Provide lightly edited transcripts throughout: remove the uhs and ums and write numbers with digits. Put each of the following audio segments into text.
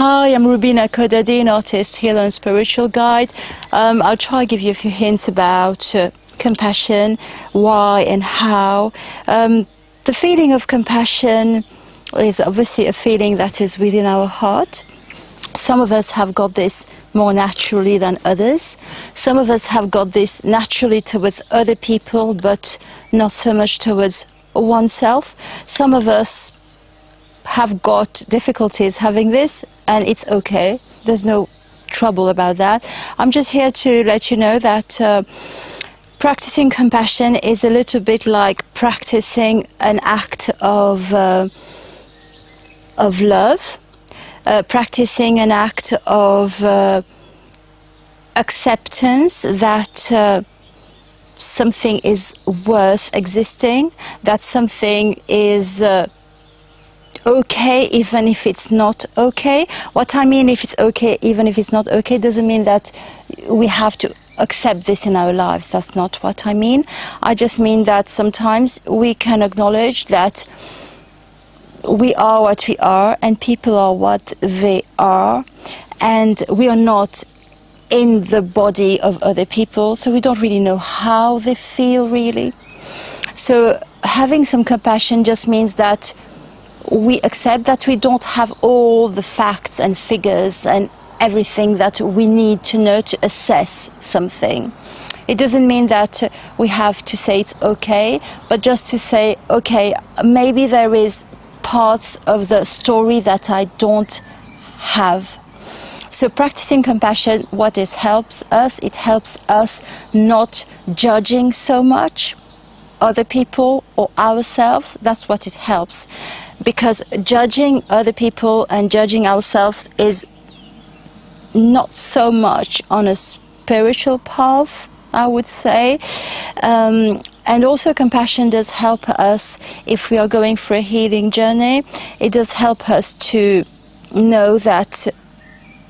Hi, I'm Roubina Khodadin, artist, healer and spiritual guide. I'll try to give you a few hints about compassion, why and how. The feeling of compassion is obviously a feeling that is within our heart. Some of us have got this more naturally than others. Some of us have got this naturally towards other people, but not so much towards oneself. Some of us have got difficulties having this, and it's okay. There's no trouble about that. I'm just here to let you know that practicing compassion is a little bit like practicing an act of love, practicing an act of acceptance that something is worth existing, that something is okay even if it's not okay. What I mean, if it's okay even if it's not okay, doesn't mean that we have to accept this in our lives. That's not what I mean. I just mean that sometimes we can acknowledge that we are what we are and people are what they are, and we are not in the body of other people, so we don't really know how they feel really. So having some compassion just means that we accept that we don't have all the facts and figures and everything that we need to know to assess something. It doesn't mean that we have to say it's okay, but just to say, okay, maybe there is parts of the story that I don't have. So practicing compassion, what it helps us not judging so much other people or ourselves. That's what it helps, because judging other people and judging ourselves is not so much on a spiritual path, I would say. And also compassion does help us if we are going for a healing journey. It does help us to know that,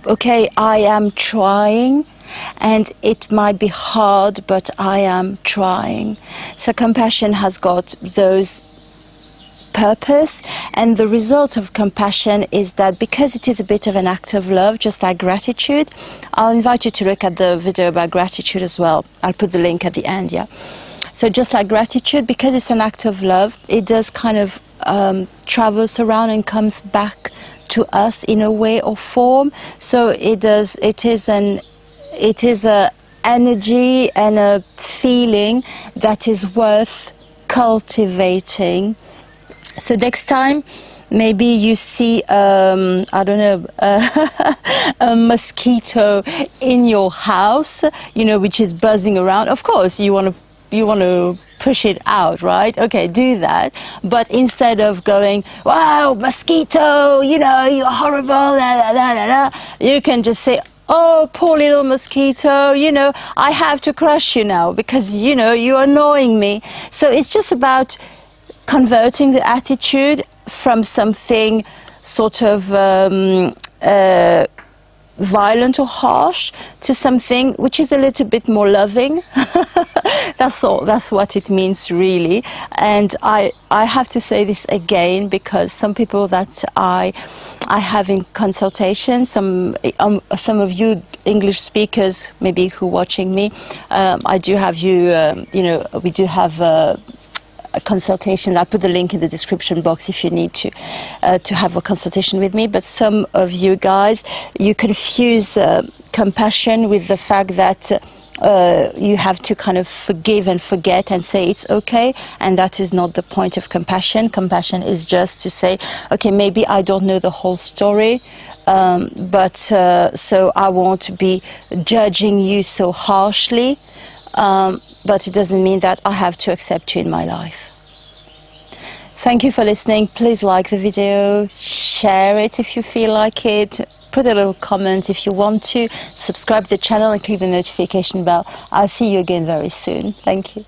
okay, I am trying, and it might be hard, but I am trying. So compassion has got those purpose, and the result of compassion is that because it is a bit of an act of love, just like gratitude. I'll invite you to look at the video about gratitude as well. I'll put the link at the end, yeah. So just like gratitude, because it's an act of love, it does kind of travels around and comes back to us in a way or form. So it is a energy and a feeling that is worth cultivating. So next time, maybe you see, I don't know, a mosquito in your house, you know, which is buzzing around. Of course, you want to push it out, right? Okay, do that. But instead of going, wow, mosquito, you know, you're horrible, da, da, da, da, you can just say, oh, poor little mosquito, you know, I have to crush you now because, you know, you're annoying me. So it's just about converting the attitude from something sort of violent or harsh to something which is a little bit more loving. That's all. That's what it means, really. And I have to say this again, because some people that I have in consultation, some of you English speakers maybe who are watching me, I do have you, you know, we do have a consultation. I'll put the link in the description box if you need to have a consultation with me. But some of you guys, you confuse compassion with the fact that you have to kind of forgive and forget and say it's okay, and that is not the point of compassion. Compassion is just to say, okay, maybe I don't know the whole story, but so I won't be judging you so harshly, but it doesn't mean that I have to accept you in my life. Thank you for listening. Please like the video, share it if you feel like it, put a little comment if you want to, subscribe to the channel and click the notification bell. I'll see you again very soon. Thank you.